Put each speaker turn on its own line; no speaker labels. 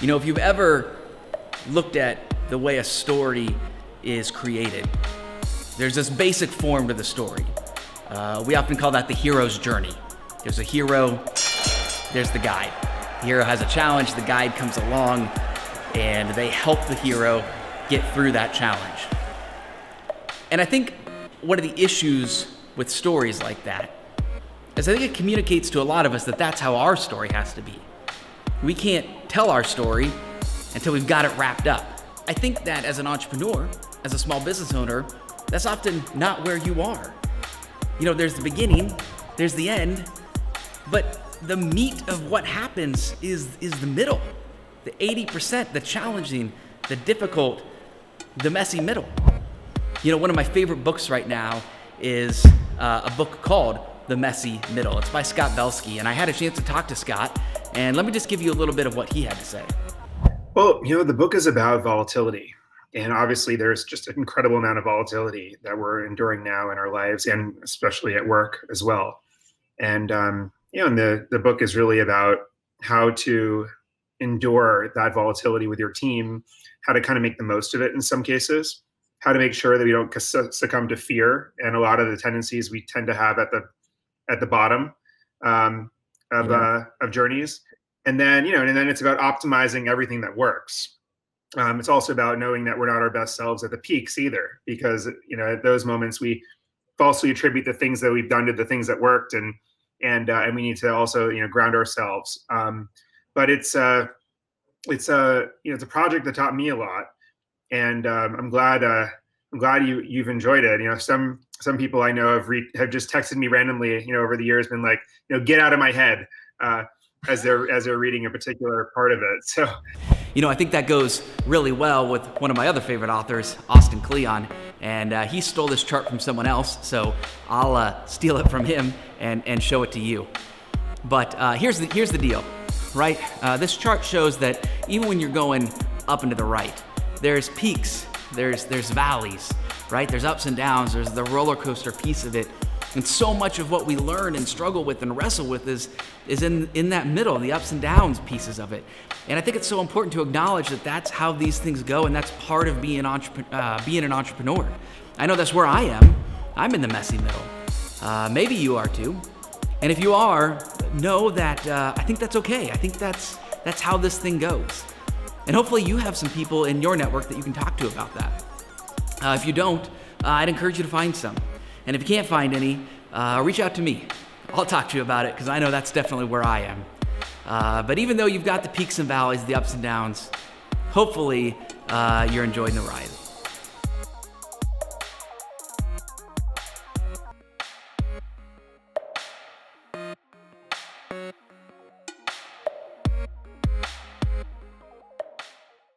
If you've ever looked at the way a story is created, there's this basic form to the story. We often call that the hero's journey. There's a hero, there's the guide. The hero has a challenge, the guide comes along, and they help the hero get through that challenge. And I think one of the issues with stories like that is I think it communicates to a lot of us that that's how our story has to be. We can't tell our story until we've got it wrapped up. I think that as an entrepreneur, as a small business owner, that's often not where you are. There's the beginning, there's the end, but the meat of what happens is the middle, the 80%, the challenging, the difficult, the messy middle. One of my favorite books right now is a book called The Messy Middle. It's by Scott Belsky, and I had a chance to talk to Scott, and let me just give you a little bit of what he had to say.
Well, the book is about volatility. And obviously, there's just an incredible amount of volatility that we're enduring now in our lives, and especially at work as well. And and the book is really about how to endure that volatility with your team, how to kind of make the most of it in some cases, how to make sure that we don't succumb to fear and a lot of the tendencies we tend to have at the bottom of journeys. And then it's about optimizing everything that works. It's also about knowing that we're not our best selves at the peaks either, because at those moments we falsely attribute the things that we've done to the things that worked, and we need to also ground ourselves. But it's a project that taught me a lot, and I'm glad you've enjoyed it. Some people I know have just texted me randomly over the years, been like, get out of my head, as they're reading a particular part of it. So.
I think that goes really well with one of my other favorite authors, Austin Kleon, and he stole this chart from someone else, so I'll steal it from him and show it to you. But here's the deal, right? This chart shows that even when you're going up and to the right, there's peaks, there's valleys, right? There's ups and downs, there's the roller coaster piece of it. And so much of what we learn and struggle with and wrestle with is in that middle, the ups and downs pieces of it. And I think it's so important to acknowledge that that's how these things go, and that's part of being an entrepreneur. I know that's where I am. I'm in the messy middle. Maybe you are too. And if you are, know that I think that's okay. I think that's how this thing goes. And hopefully you have some people in your network that you can talk to about that. If you don't, I'd encourage you to find some. And if you can't find any, reach out to me. I'll talk to you about it, because I know that's definitely where I am. But even though you've got the peaks and valleys, the ups and downs, hopefully you're enjoying the ride.